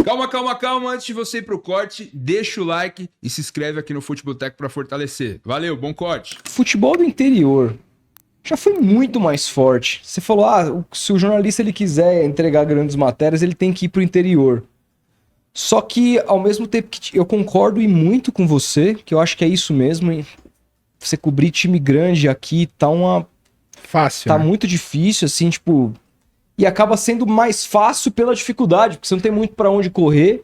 Calma. Antes de você ir pro corte, deixa o like e se inscreve aqui no Futeboltec pra fortalecer. Valeu, bom corte. Futebol do interior já foi muito mais forte. Você falou, se o jornalista ele quiser entregar grandes matérias, ele tem que ir pro interior. Só que, ao mesmo tempo que eu concordo e muito com você, que eu acho que é isso mesmo, hein? Você cobrir time grande aqui Fácil, tá né? muito difícil, assim, tipo... E acaba sendo mais fácil pela dificuldade, porque você não tem muito pra onde correr.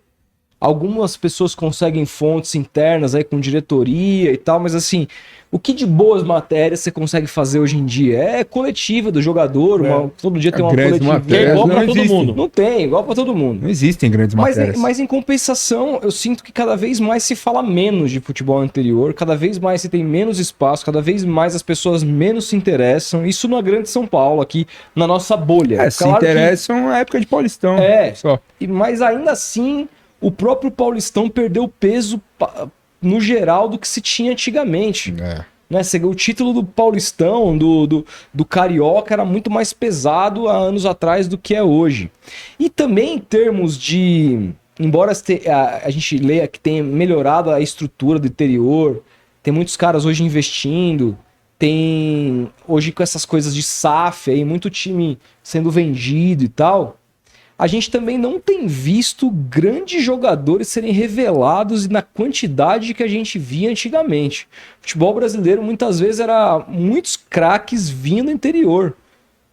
Algumas pessoas conseguem fontes internas aí com diretoria e tal, mas assim, o que de boas matérias você consegue fazer hoje em dia? É coletiva do jogador, todo dia tem uma coletiva. É igual pra todo mundo. Não tem, igual pra todo mundo. Não existem grandes matérias. Mas em compensação, eu sinto que cada vez mais se fala menos de futebol anterior, cada vez mais se tem menos espaço, cada vez mais as pessoas menos se interessam. Isso na grande São Paulo, aqui na nossa bolha. Se interessam na época de Paulistão. Só. Mas ainda assim, o próprio Paulistão perdeu peso no geral do que se tinha antigamente. Né? O título do Paulistão, do Carioca, era muito mais pesado há anos atrás do que é hoje. E também em termos de... Embora a gente leia que tenha melhorado a estrutura do interior, tem muitos caras hoje investindo, tem hoje com essas coisas de SAF, aí, muito time sendo vendido e tal... A gente também não tem visto grandes jogadores serem revelados na quantidade que a gente via antigamente. O futebol brasileiro muitas vezes era muitos craques vindo do interior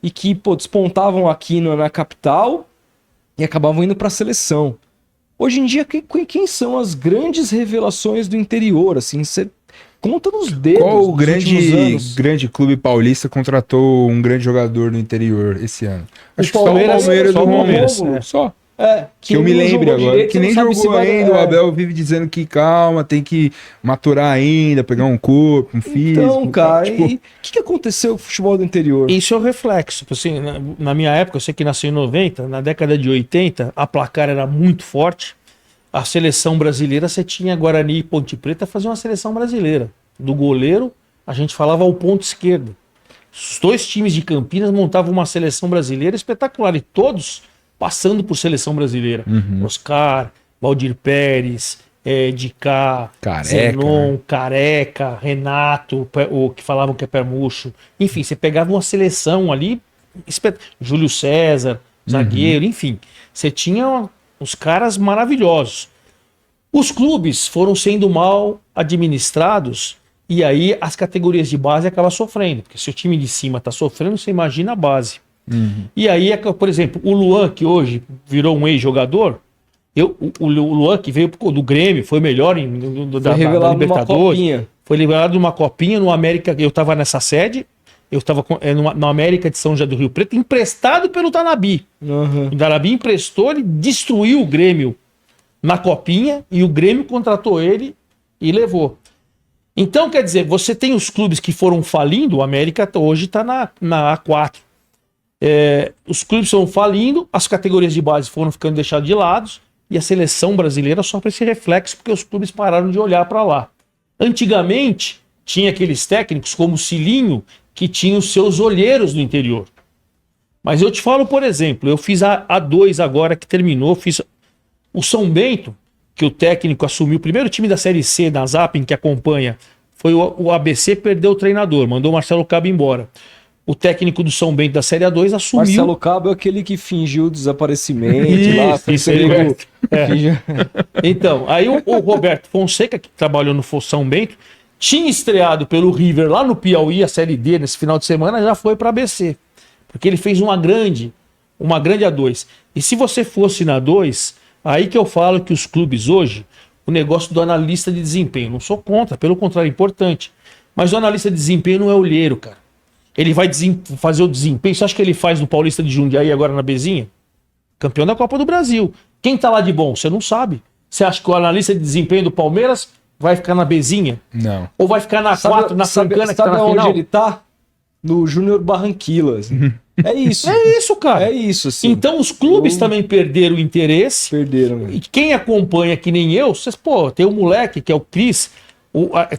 e que despontavam aqui na capital e acabavam indo para a seleção. Hoje em dia, quem são as grandes revelações do interior? Assim, você conta nos dedos. Qual o grande clube paulista contratou um grande jogador no interior esse ano? Acho que só o Palmeiras do Rômulo. Só. Que eu me lembre agora. Direito, que nem jogou ainda. O Abel vive dizendo que calma, tem que maturar ainda, pegar um corpo, um físico. Então, cara, e o que aconteceu com o futebol do interior? Isso é o reflexo. Assim, na minha época, eu sei que nasci em 90, na década de 80, a placar era muito forte. A seleção brasileira, você tinha Guarani e Ponte Preta fazer uma seleção brasileira. Do goleiro, a gente falava ao ponto esquerdo. Os dois times de Campinas montavam uma seleção brasileira espetacular. E todos passando por seleção brasileira. Oscar, Valdir Pérez, Dicá, Zenon, Careca, Renato, o que falavam que é pé murcho. Enfim, você pegava uma seleção ali, Júlio César, zagueiro, enfim. Você tinha os caras maravilhosos. Os clubes foram sendo mal administrados e aí as categorias de base acabam sofrendo. Porque se o time de cima está sofrendo, você imagina a base. E aí, por exemplo, o Luan, que hoje virou um ex-jogador, o Luan, que veio do Grêmio, foi melhor da Libertadores. Foi revelado numa copinha no América. Eu estava nessa sede. Eu estava na América de São José do Rio Preto, emprestado pelo Tanabi. O Tanabi emprestou, ele destruiu o Grêmio na copinha e o Grêmio contratou ele e levou. Então, quer dizer, você tem os clubes que foram falindo, o América hoje está na A4. Os clubes estão falindo, as categorias de base foram ficando deixadas de lado e a seleção brasileira sofre esse reflexo porque os clubes pararam de olhar para lá. Antigamente, tinha aqueles técnicos como o Cilinho, que tinha os seus olheiros no interior. Mas eu te falo, por exemplo, eu fiz a A2 agora que terminou, fiz o São Bento, que o técnico assumiu, o primeiro time da Série C da Zapping que acompanha, foi o ABC, perdeu o treinador, mandou o Marcelo Cabo embora. O técnico do São Bento da Série A2 assumiu... Marcelo Cabo é aquele que fingiu o desaparecimento. Isso. Então, aí o Roberto Fonseca, que trabalhou no São Bento, tinha estreado pelo River lá no Piauí, a Série D, nesse final de semana, já foi para a ABC. Porque ele fez uma grande A2. E se você fosse na 2, aí que eu falo que os clubes hoje, o negócio do analista de desempenho, não sou contra, pelo contrário, é importante. Mas o analista de desempenho não é olheiro, cara. Ele vai fazer o desempenho. Você acha que ele faz no Paulista de Jundiaí agora na Bezinha? Campeão da Copa do Brasil. Quem tá lá de bom? Você não sabe. Você acha que o analista de desempenho do Palmeiras vai ficar na Bezinha? Não. Ou vai ficar na 4, na Francana, que tá na final? Sabe onde ele tá? No Júnior Barranquilas. É isso. É isso, cara. É isso, sim. Então os clubes também perderam o interesse. Perderam. E quem acompanha, que nem eu, vocês, tem um moleque que é o Cris,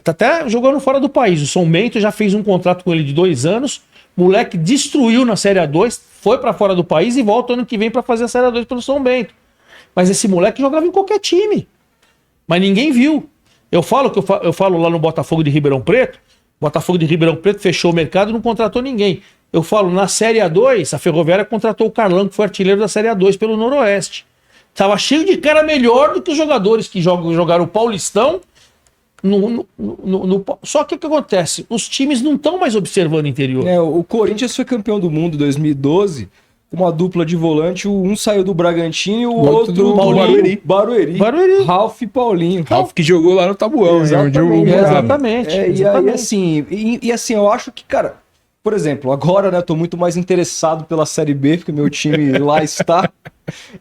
tá até jogando fora do país. O São Bento já fez um contrato com ele de 2 anos. O moleque destruiu na Série A2, foi pra fora do país e volta ano que vem pra fazer a Série A2 pelo São Bento. Mas esse moleque jogava em qualquer time. Mas ninguém viu. Eu falo lá no Botafogo de Ribeirão Preto. Botafogo de Ribeirão Preto fechou o mercado e não contratou ninguém. Eu falo, na Série A2, a Ferroviária contratou o Carlão, que foi artilheiro da Série A2 pelo Noroeste. Tava cheio de cara melhor do que os jogadores que jogaram o Paulistão. Só que o que acontece? Os times não estão mais observando o interior. O Corinthians foi campeão do mundo em 2012, uma dupla de volante, um saiu do Bragantino e o outro do Barueri. Ralf e Paulinho. Ralf que jogou lá no Tabuão, exatamente. E assim, eu acho que, cara, por exemplo, agora, né, eu tô muito mais interessado pela Série B, porque meu time lá está.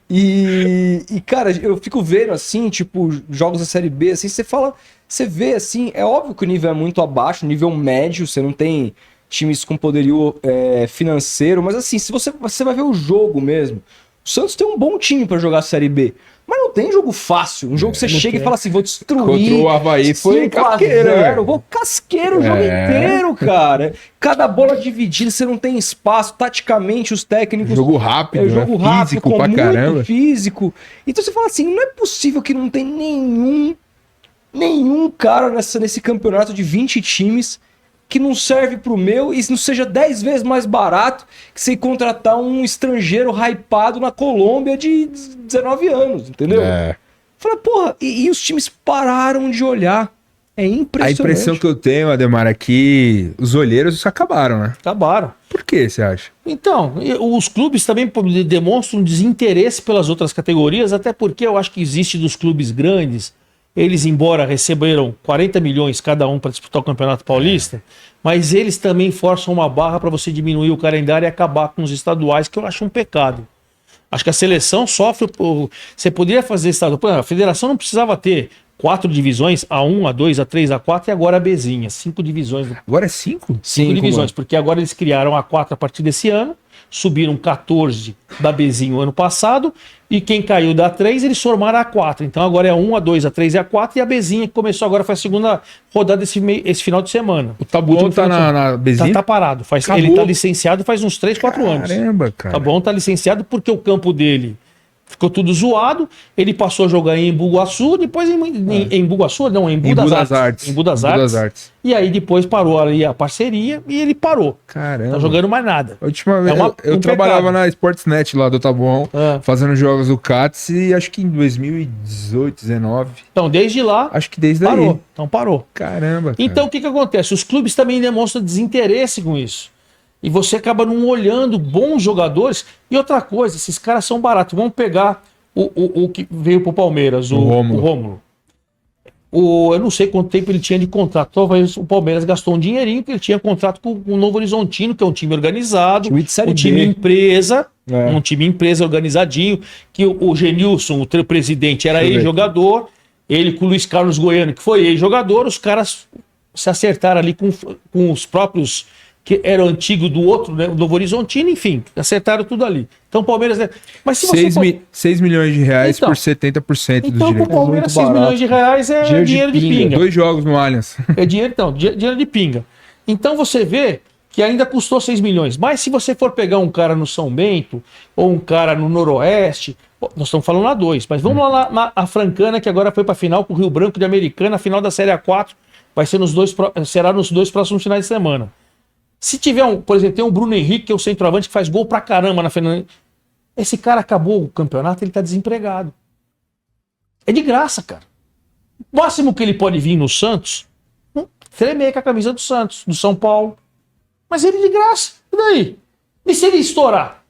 E, cara, eu fico vendo, assim, tipo, jogos da Série B, assim, você vê, assim, é óbvio que o nível é muito abaixo, nível médio, você não tem times com poderio financeiro, mas assim, se você vai ver o jogo mesmo, o Santos tem um bom time pra jogar a Série B, mas não tem jogo fácil, um jogo que você chega e fala assim, vou destruir. Contra o Avaí foi casqueiro, vou casqueiro o jogo inteiro, cara. Cada bola dividida, você não tem espaço, taticamente os técnicos... Jogo rápido, jogo rápido, físico pra caramba. Físico. Então você fala assim, não é possível que não tem nenhum cara nesse campeonato de 20 times que não serve pro meu e não seja 10 vezes mais barato que você contratar um estrangeiro hypado na Colômbia de 19 anos, entendeu? Fala, porra, e os times pararam de olhar. É impressionante. A impressão que eu tenho, Ademar, é que os olheiros acabaram, né? Acabaram. Por que você acha? Então, os clubes também demonstram desinteresse pelas outras categorias, até porque eu acho que existe dos clubes grandes. Eles, embora receberam 40 milhões cada um para disputar o Campeonato Paulista, mas eles também forçam uma barra para você diminuir o calendário e acabar com os estaduais, que eu acho um pecado. Acho que a seleção sofre... Você poderia fazer estadual... A federação não precisava ter 4 divisões, A1, A2, A3, A4 e agora a Bzinha. 5 divisões. Agora é 5? 5 divisões, porque agora eles criaram a 4 a partir desse ano, subiram 14 da Bzinha o ano passado, e quem caiu da A3, eles formaram a A4. Então agora é a 1, a 2, a 3 e a 4, e a Bzinha que começou agora, foi a segunda rodada esse final de semana. O Tabuão tá na Bzinha? Tá parado. Ele tá licenciado faz uns 3, 4 anos. Caramba, cara. O Tabuão tá licenciado porque o campo dele ficou tudo zoado, ele passou a jogar em Embu-Guaçu, depois em Embu-Guaçu, não, em Embu das Artes. Embu das Artes. E aí depois parou ali a parceria e ele parou. Caramba. Tá jogando mais nada. A última vez eu trabalhava na Sportsnet lá do Tabuão, fazendo jogos do CATS, e acho que em 2018, 19. Então, desde lá, acho que desde parou. aí. Então parou. Caramba, cara. Então o que acontece? Os clubes também demonstram desinteresse com isso. E você acaba não olhando bons jogadores. E outra coisa, esses caras são baratos. Vamos pegar o que veio pro Palmeiras, o Rômulo. Eu não sei quanto tempo ele tinha de contrato. Talvez o Palmeiras gastou um dinheirinho, que ele tinha contrato com o Novo Horizontino, que é um time organizado, um time empresa, um time empresa organizadinho, que o Genilson, o presidente, era ex-jogador, ele com o Luiz Carlos Goiano, que foi ex-jogador, os caras se acertaram ali com os próprios... que era o antigo do outro, né, o Novo Horizontino, enfim, acertaram tudo ali. Então o Palmeiras... Mas se você 6 milhões de reais por 70% dos direitos. Então o Palmeiras, 6 milhões de reais é dinheiro de pinga. 2 jogos no Allianz. É dinheiro, então, dinheiro de pinga. Então você vê que ainda custou 6 milhões. Mas se você for pegar um cara no São Bento, ou um cara no Noroeste, nós estamos falando A2, mas vamos lá na Francana, que agora foi para a final com o Rio Branco de Americana, a final da Série A4, será nos 2 próximos finais de semana. Se tiver por exemplo, tem um Bruno Henrique, que é o centroavante, que faz gol pra caramba na Fernanda. Esse cara acabou o campeonato, ele tá desempregado. É de graça, cara. O máximo que ele pode vir no Santos, tremer com a camisa do Santos, do São Paulo. Mas ele de graça. E daí? E se ele estourar?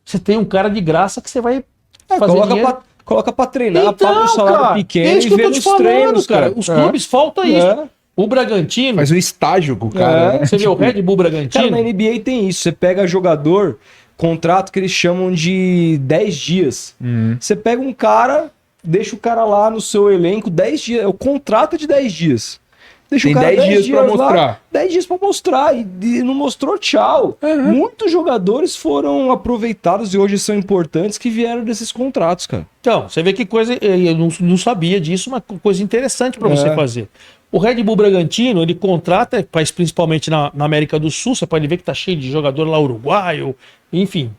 Você tem um cara de graça que você vai fazer coloca pra treinar, então, paga um salário cara, pequeno e vê nos treinos, cara. Os clubes faltam isso. O Bragantino... Faz um estágio com o cara. Você vê o Red Bull Bragantino... Cara, na NBA tem isso. Você pega jogador, contrato que eles chamam de 10 dias. Você pega um cara, deixa o cara lá no seu elenco 10 dias. O contrato é de 10 dias. Deixa tem o cara 10 dias pra mostrar. Lá, 10 dias pra mostrar. E não mostrou, tchau. Muitos jogadores foram aproveitados e hoje são importantes que vieram desses contratos, cara. Então, você vê que coisa... Eu não sabia disso, mas coisa interessante pra você fazer. O Red Bull Bragantino, ele contrata, principalmente na América do Sul, você pode ver que tá cheio de jogador lá uruguaio, enfim.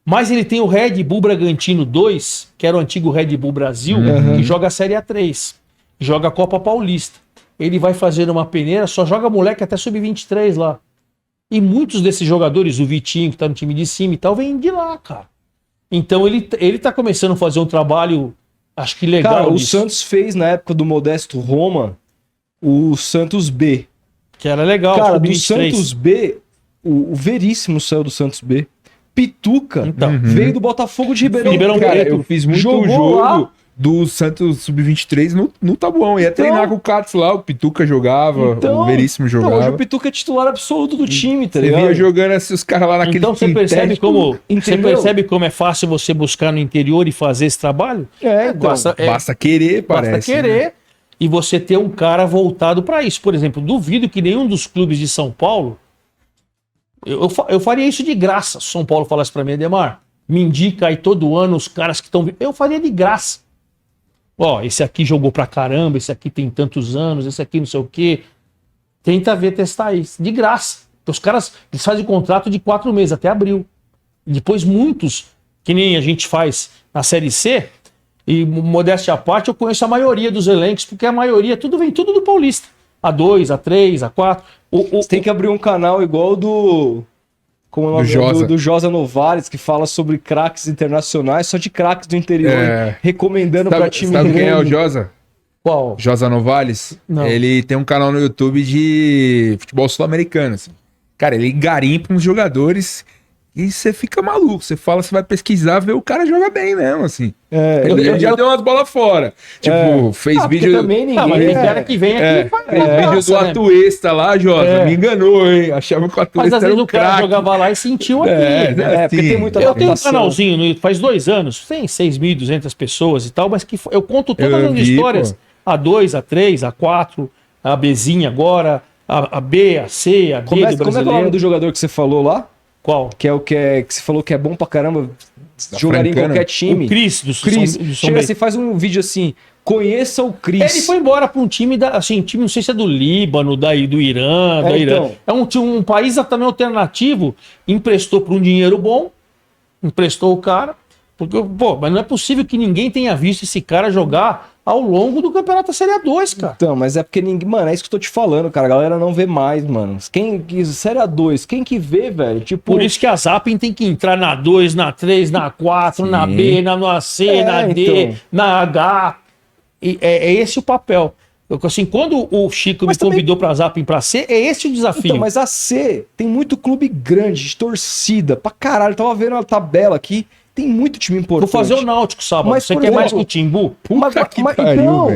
Mas ele tem o Red Bull Bragantino 2, que era o antigo Red Bull Brasil, que joga a Série A3, joga a Copa Paulista. Ele vai fazer uma peneira, só joga moleque até sub-23 lá. E muitos desses jogadores, o Vitinho, que tá no time de cima e tal, vem de lá, cara. Então ele tá começando a fazer um trabalho, acho que legal. Cara, o Santos fez na época do Modesto Roma o Santos B. Que era legal. Cara, do Santos B, o Veríssimo saiu do Santos B. Pituca veio do Botafogo de Ribeirão Preto. Eu fiz muito jogo lá do Santos Sub-23 no Tabuão. Ia treinar com o Katz lá, o Pituca jogava, o Veríssimo jogava. Hoje o Pituca é titular absoluto do time, tá ligado? Você via jogando assim, os caras lá naquele Então você percebe como é fácil você buscar no interior e fazer esse trabalho? Basta querer, parece. Basta querer. Né? E você ter um cara voltado para isso. Por exemplo, duvido que nenhum dos clubes de São Paulo... Eu faria isso de graça. Se São Paulo falasse para mim, Ademar, me indica aí todo ano os caras que estão... Eu faria de graça. Ó, esse aqui jogou pra caramba, esse aqui tem tantos anos, esse aqui não sei o quê. Tenta ver, testar isso. De graça. Porque os caras eles fazem contrato de 4 meses, até abril. E depois muitos, que nem a gente faz na Série C, e modéstia à parte, eu conheço a maioria dos elencos, porque a maioria, vem tudo do Paulista. A2, A3, A4. Você tem que abrir um canal igual do... Como o nome do Josa Novares, que fala sobre craques internacionais, só de craques do interior, recomendando pra time grande. Sabe quem é o Josa? Qual? Josa Novares? Não. Ele tem um canal no YouTube de futebol sul-americano. Assim. Cara, ele garimpa uns jogadores e você fica maluco. Você fala, você vai pesquisar, ver o cara joga bem mesmo, assim. Ele já deu umas bolas fora. Tipo, fez vídeo... Também ninguém... mas tem cara que vem aqui e faz vídeo do Atuesta lá, Josa. Me enganou, hein? Achava que o Atuesta mas às vezes era o cara jogava lá e sentiu aqui. Porque tem muita eu tenho um canalzinho no YouTube, faz 2 anos, tem 6.200 pessoas e tal, mas que eu conto todas as histórias. A2, A3, A4, a Bzinha agora, a B, a C, a D do brasileiro. Como é o nome do jogador que você falou lá? Qual? Que é o que você falou que é bom pra caramba, jogaria em qualquer time. O Cris do Chega assim, faz um vídeo assim, conheça o Cris. Ele foi embora pra um time, time não sei se é do Líbano, do Irã, Irã. É um país também alternativo, emprestou por um dinheiro bom, emprestou o cara, porque, mas não é possível que ninguém tenha visto esse cara jogar ao longo do Campeonato da Série A2, cara. Então, mas é porque ninguém... Mano, é isso que eu tô te falando, cara. A galera não vê mais, mano. Série A2, quem que vê, velho? Tipo... Por isso que a Zapping tem que entrar na 2, na 3, na 4, na B, na C, na D, na H. E é esse o papel. Assim, quando o Chico me convidou pra Zapping pra C, é esse o desafio. Então, mas a C tem muito clube grande, de torcida, pra caralho. Eu tava vendo a tabela aqui. Tem muito time importante. Vou fazer o Náutico sábado. Mas, você quer mais que o Timbu?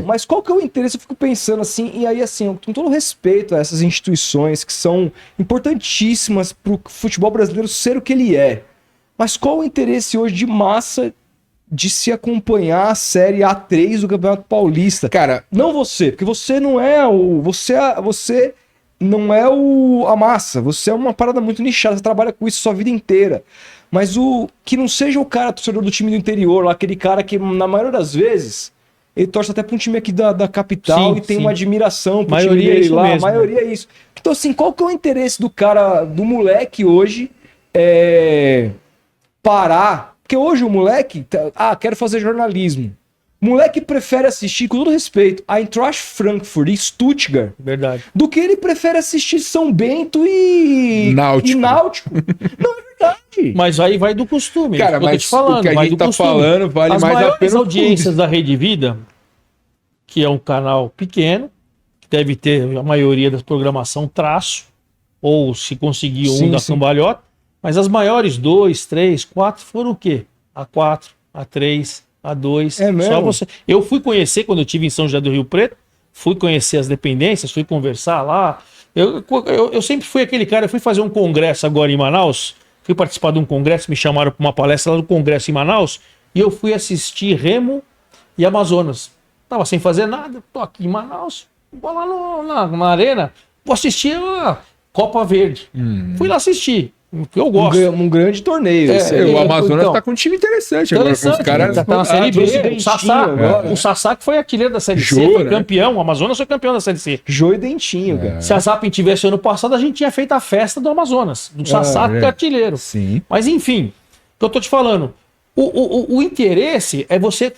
Mas qual que é o interesse? Eu fico pensando assim, e aí assim, com todo respeito a essas instituições que são importantíssimas pro futebol brasileiro ser o que ele é. Mas qual o interesse hoje de massa de se acompanhar a Série A3 do Campeonato Paulista? Cara, não você, porque você não é o... Você não é a massa. Você é uma parada muito nichada, você trabalha com isso a sua vida inteira. Mas que não seja o cara torcedor do time do interior, lá, aquele cara que, na maioria das vezes, ele torce até pra um time aqui da capital tem uma admiração pro time dele lá. A maioria é isso. Então, assim, qual que é o interesse do cara, do moleque hoje, parar? Porque hoje o moleque, quero fazer jornalismo. O moleque prefere assistir, com todo respeito, a Eintracht Frankfurt e Stuttgart. Verdade. Do que ele prefere assistir São Bento e Náutico. Não, é verdade. Mas aí vai do costume. Cara, mas te falando, o que a gente tá falando vale mais a pena. As maiores audiências da Rede Vida, que é um canal pequeno, que deve ter a maioria da programação traço, ou se conseguir da cambalhota, mas as maiores 2, 3, 4 foram o quê? A4, A3... A2, só você. Eu fui conhecer quando eu estive em São José do Rio Preto, fui conhecer as dependências, fui conversar lá. Eu sempre fui aquele cara, eu fui fazer um congresso agora em Manaus, fui participar de um congresso, me chamaram para uma palestra lá do congresso em Manaus, e eu fui assistir Remo e Amazonas. Tava sem fazer nada, tô aqui em Manaus, vou lá na arena, vou assistir a Copa Verde. Fui lá assistir. Eu gosto. Um grande torneio. O Amazonas tá com um time interessante agora. Com os caras tá na Série B. O Sassá que foi artilheiro da Série C, foi campeão. O Amazonas foi campeão da Série C. Jô e Dentinho, cara. Se a Zapping tivesse ano passado, a gente tinha feito a festa do Amazonas. Do Sassá que é artilheiro. Sim. Mas enfim, que eu tô te falando. O interesse é você,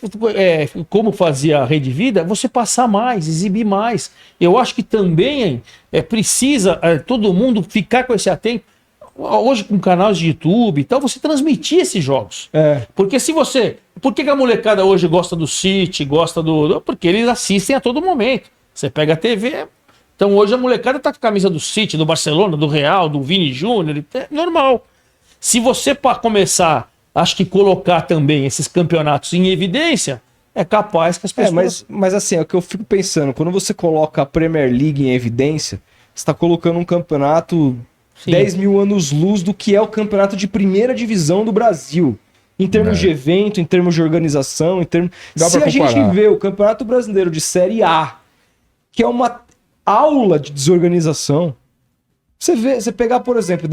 como fazia a Rede Vida, você passar mais, exibir mais. Eu acho que também precisa todo mundo ficar com esse atento. Hoje, com canais de YouTube e tal, você transmitir esses jogos. Porque se você... Por que a molecada hoje gosta do City, gosta do... Porque eles assistem a todo momento. Você pega a TV... Então hoje a molecada tá com a camisa do City, do Barcelona, do Real, do Vini Júnior, é normal. Se você começar... Acho que colocar também esses campeonatos em evidência é capaz que as pessoas... Mas assim, é o que eu fico pensando. Quando você coloca a Premier League em evidência, você está colocando um campeonato 10 mil anos-luz do que é o campeonato de primeira divisão do Brasil. Em termos de evento, em termos de organização, em termos... Se a gente vê o Campeonato Brasileiro de Série A, que é uma aula de desorganização, você pegar, por exemplo,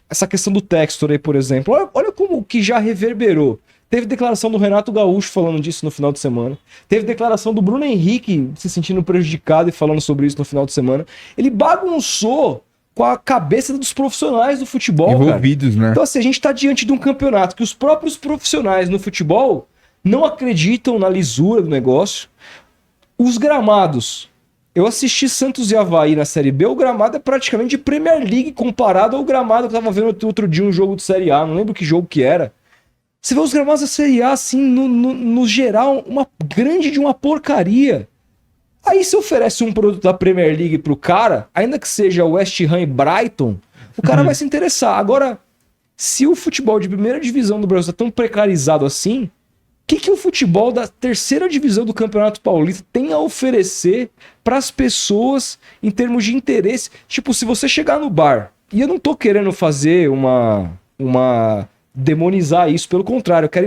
essa questão do Textor aí, por exemplo. Olha como que já reverberou. Teve declaração do Renato Gaúcho falando disso no final de semana. Teve declaração do Bruno Henrique se sentindo prejudicado e falando sobre isso no final de semana. Ele bagunçou com a cabeça dos profissionais do futebol, envolvidos, cara. Né? Então, assim, a gente tá diante de um campeonato que os próprios profissionais no futebol não acreditam na lisura do negócio. Os gramados... Eu assisti Santos e Avaí na Série B, o gramado é praticamente de Premier League comparado ao gramado que eu tava vendo outro dia um jogo de Série A, não lembro que jogo que era. Você vê os gramados da Série A, assim, no geral, uma grande de uma porcaria. Aí você oferece um produto da Premier League pro cara, ainda que seja West Ham e Brighton, o cara vai se interessar. Agora, se o futebol de primeira divisão do Brasil tá tão precarizado assim... O que o futebol da terceira divisão do Campeonato Paulista tem a oferecer para as pessoas em termos de interesse? Tipo, se você chegar no bar, e eu não tô querendo fazer demonizar isso, pelo contrário, eu quero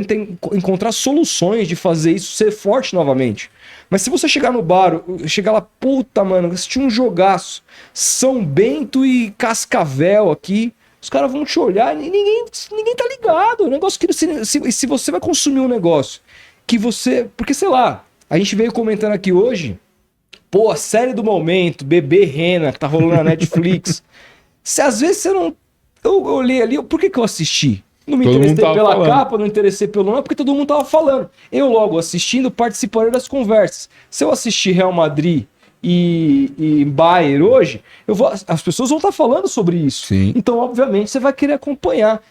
encontrar soluções de fazer isso ser forte novamente. Mas se você chegar no bar, chegar lá, puta, mano, assistir um jogaço, São Bento e Cascavel aqui... Os caras vão te olhar e ninguém tá ligado. O negócio que se você vai consumir um negócio que você... Porque, sei lá, a gente veio comentando aqui hoje, a série do momento, Bebê Rena, que tá rolando na Netflix. Se às vezes você não... Eu olhei ali, por que eu assisti? Não me interessei pela capa, não interessei pelo nome, porque todo mundo tava falando. Eu logo assistindo, participarei das conversas. Se eu assistir Real Madrid... E Bayern hoje, as pessoas vão estar falando sobre isso. Sim. Então, obviamente, você vai querer acompanhar.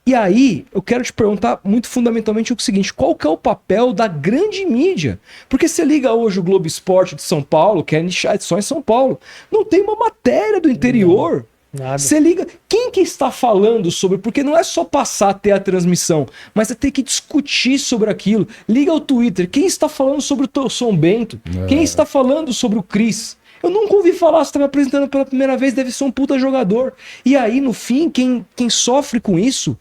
E aí, eu quero te perguntar muito fundamentalmente o seguinte: qual que é o papel da grande mídia? Porque você liga hoje o Globo Esporte de São Paulo, que é nichado só em São Paulo, não tem uma matéria do interior. Nada. Você liga, quem que está falando sobre, porque não é só passar a ter a transmissão, mas é ter que discutir sobre aquilo. Liga ao Twitter, quem está falando sobre o São Bento? Quem está falando sobre o Cris? Eu nunca ouvi falar, você está me apresentando pela primeira vez, deve ser um puta jogador. E aí, no fim, quem sofre com isso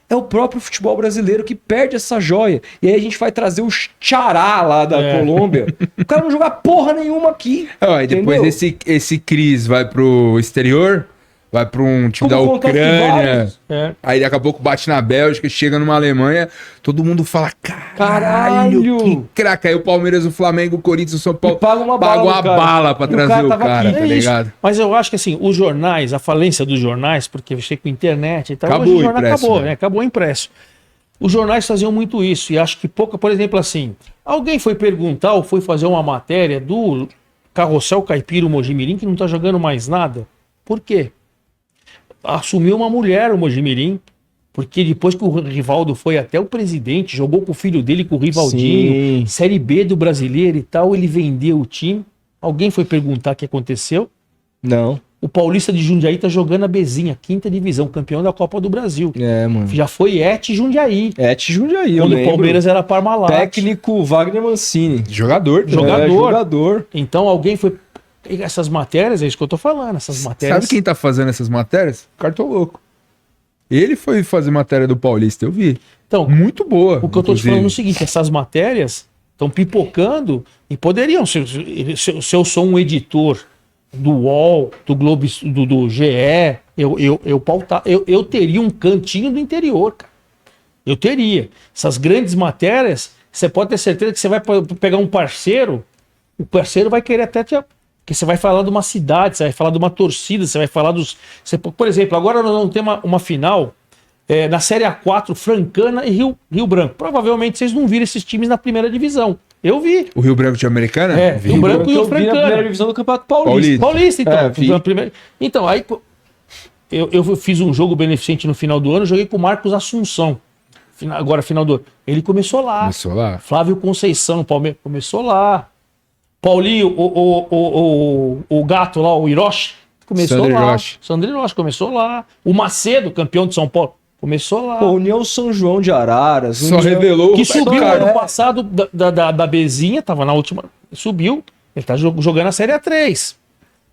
é o próprio futebol brasileiro que perde essa joia. E aí a gente vai trazer o Xará lá da Colômbia. O cara não jogar porra nenhuma aqui. E depois esse Cris vai pro exterior... Vai pra um time da Ucrânia. Aí daqui a pouco bate na Bélgica, chega numa Alemanha, todo mundo fala: caralho, que craque. Aí o Palmeiras, o Flamengo, o Corinthians, o São Paulo pagam uma bala pra trazer o cara, tá ligado? Mas eu acho que assim, os jornais, a falência dos jornais, porque você com internet e tal, acabou hoje o jornal impresso, acabou, né? Acabou impresso. Os jornais faziam muito isso, e acho que por exemplo, assim, alguém foi perguntar ou foi fazer uma matéria do Carrossel Caipira, o Mojimirim, que não tá jogando mais nada. Por quê? Assumiu uma mulher o Mojimirim, porque depois que o Rivaldo foi até o presidente, jogou com o filho dele, com o Rivaldinho, Série B do Brasileiro e tal, ele vendeu o time. Alguém foi perguntar o que aconteceu? Não. O Paulista de Jundiaí tá jogando a Bezinha, 5ª divisão, campeão da Copa do Brasil. Mano. Já foi Jundiaí. Jundiaí, quando o Palmeiras era Parmalat. Técnico Wagner Mancini. Jogador. Então alguém foi... Essas matérias, é isso que eu tô falando, essas matérias... Sabe quem tá fazendo essas matérias? Cartoloco. Ele foi fazer matéria do Paulista, eu vi. Então, muito boa. O que eu tô te falando é o seguinte, essas matérias estão pipocando e poderiam, se eu sou um editor do UOL, do Globo, do GE, eu teria um cantinho do interior, cara. Eu teria. Essas grandes matérias, você pode ter certeza que você vai pegar um parceiro, o parceiro vai querer até te... Porque você vai falar de uma cidade, você vai falar de uma torcida, você vai falar dos... por exemplo, agora nós vamos ter uma final Na Série A4, Francana e Rio Branco. Provavelmente vocês não viram esses times na primeira divisão. Eu vi. O Rio Branco de Americana? Rio Branco e o Francana. Na primeira divisão do Campeonato Paulista. Paulista, então. Então, aí eu fiz um jogo beneficente no final do ano, joguei com o Marcos Assunção. Agora, final do ano. Ele começou lá. Flávio Conceição, no Palmeiras, começou lá. Paulinho, o gato lá, o Hiroshi, começou lá. Sandro Hiroshi começou lá. O Macedo, campeão de São Paulo, começou lá. União São João de Araras. Só revelou. Que subiu no ano passado da Bezinha, tava na última, subiu. Ele tá jogando a Série A3.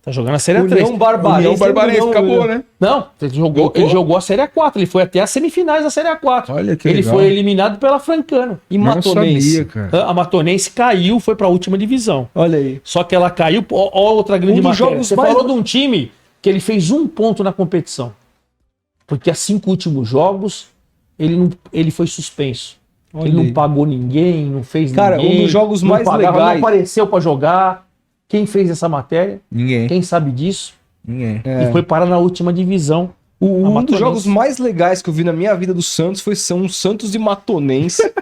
Tá jogando a Série A3. União Barbarense acabou, né? Não, ele jogou a Série A4. Ele foi até as semifinais da Série A4. Olha que ele legal. foi eliminado pela Francana. E Matonense. A Matonense caiu, foi pra última divisão. Olha aí. Só que ela caiu. Ó, outra grande matéria. Você falou de um time que ele fez 1 ponto na competição. Porque as 5 últimos jogos, ele foi suspenso. Olha ele não pagou ninguém, não fez ninguém. Cara, um dos jogos mais legais. Não apareceu pra jogar. Quem fez essa matéria? Ninguém. Quem sabe disso? Ninguém. E foi parar na última divisão. Um dos jogos mais legais que eu vi na minha vida do Santos foi um Santos e Matonense,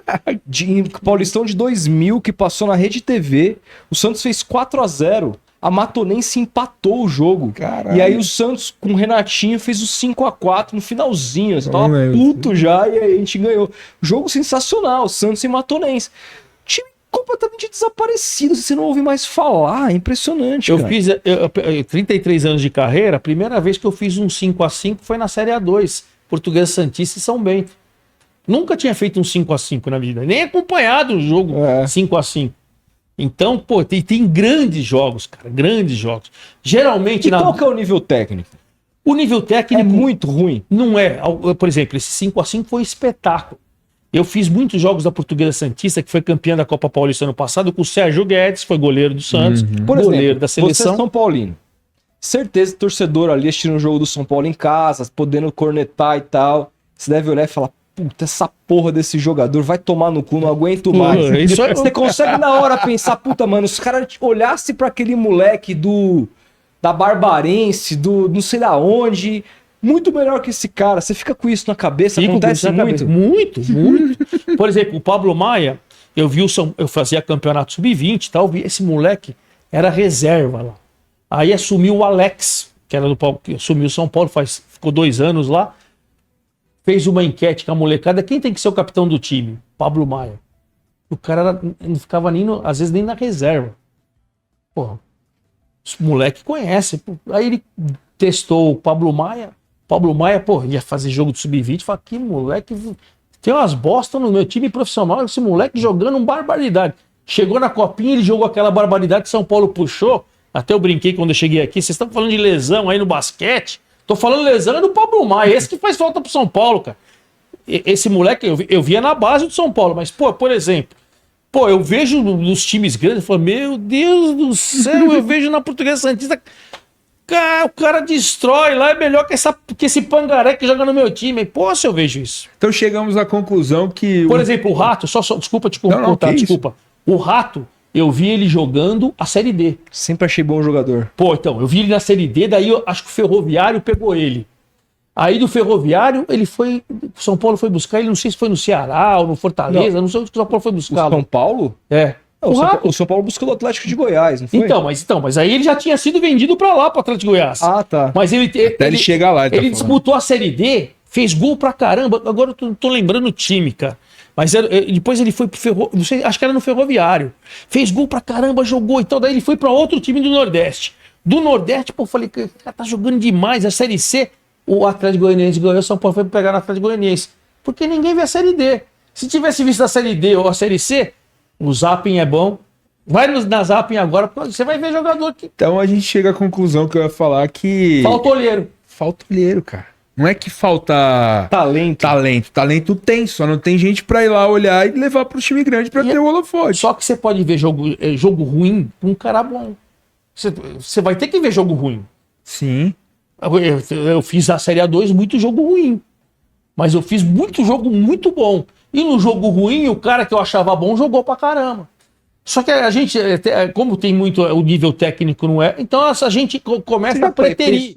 Paulistão de 2000, que passou na Rede TV. O Santos fez 4-0. A Matonense empatou o jogo. Caralho. E aí o Santos, com o Renatinho, fez o 5-4 no finalzinho. Você tava puto já e aí a gente ganhou. Jogo sensacional, Santos e Matonense. Time completamente desaparecido, você não ouve mais falar, é impressionante. Eu fiz 33 anos de carreira, a primeira vez que eu fiz um 5-5 foi na Série A2, Portuguesa Santista e São Bento. Nunca tinha feito um 5-5 na vida, nem acompanhado o jogo 5-5. Então, pô, tem grandes jogos, cara, grandes jogos. Geralmente... Qual que é o nível técnico? O nível técnico... É muito ruim. Não é. Por exemplo, esse 5-5 foi um espetáculo. Eu fiz muitos jogos da Portuguesa Santista, que foi campeã da Copa Paulista ano passado, com o Sérgio Guedes, foi goleiro do Santos, goleiro da seleção. Você é São Paulino. Certeza, torcedor ali assistindo o jogo do São Paulo em casa, podendo cornetar e tal. Você deve olhar e falar, puta, essa porra desse jogador vai tomar no cu, não aguento mais. Você consegue na hora pensar, puta, mano, se os caras olhassem pra aquele moleque da Barbarense, do não sei da onde... Muito melhor que esse cara. Você fica com isso na cabeça, acontece muito. Muito. Por exemplo, o Pablo Maia, eu fazia campeonato sub-20 e tal, esse moleque era reserva lá. Aí assumiu o Alex, que era do Paulo, que assumiu o São Paulo, ficou 2 anos lá. Fez uma enquete com a molecada, quem tem que ser o capitão do time? Pablo Maia. O cara não ficava às vezes nem na reserva. Porra, o moleque conhece. Aí ele testou o Pablo Maia. Pablo Maia, pô, ia fazer jogo de sub-20, fala, que moleque, tem umas bostas no meu time profissional, esse moleque jogando uma barbaridade. Chegou na copinha, ele jogou aquela barbaridade que São Paulo puxou, até eu brinquei quando eu cheguei aqui, vocês estão falando de lesão aí no basquete, tô falando lesão é do Pablo Maia, esse que faz falta pro São Paulo, cara. Esse moleque, eu via na base do São Paulo, mas, pô, por exemplo, eu vejo nos times grandes, eu falo, meu Deus do céu, eu vejo na Portuguesa Santista... O cara destrói lá, é melhor que esse pangaré que joga no meu time. Pô, se eu vejo isso. Então chegamos à conclusão que... Por exemplo, o Rato, desculpa te contar, desculpa. O Rato, eu vi ele jogando a Série D. Sempre achei bom jogador. Pô, então, eu vi ele na Série D, daí eu acho que o Ferroviário pegou ele. Aí do Ferroviário, ele foi... O São Paulo foi buscar ele, não sei se foi no Ceará ou no Fortaleza, não sei onde o São Paulo foi buscar. O São Paulo? É. O São Paulo buscou o Atlético de Goiás, não foi? Então, mas aí ele já tinha sido vendido pra lá, pro Atlético de Goiás. Ah, tá. Mas ele chegar lá. Ele disputou a Série D, fez gol pra caramba. Agora eu tô lembrando o time, cara. Mas depois ele foi pro Ferroviário, não sei, acho que era no Ferroviário. Fez gol pra caramba, jogou e tal. Daí ele foi pra outro time do Nordeste. Do Nordeste, pô, eu falei, cara, tá jogando demais. A Série C, o Atlético Goianiense ganhou, o São Paulo foi pegar no Atlético Goianiense. Porque ninguém vê a Série D. Se tivesse visto a Série D ou a Série C, o Zapping é bom. Vai na Zapping agora, você vai ver jogador aqui. Então a gente chega à conclusão que eu ia falar que... Falta olheiro. Falta olheiro, cara. Não é que falta... Talento. Talento tem, só não tem gente pra ir lá olhar e levar pro time grande pra ter o holofote. Só que você pode ver jogo ruim com um cara bom. Você vai ter que ver jogo ruim. Sim. Eu fiz a Série A2 muito jogo ruim. Mas eu fiz muito jogo muito bom. E no jogo ruim, o cara que eu achava bom jogou pra caramba. Só que a gente, como tem muito, o nível técnico não é, então a gente começa a preterir.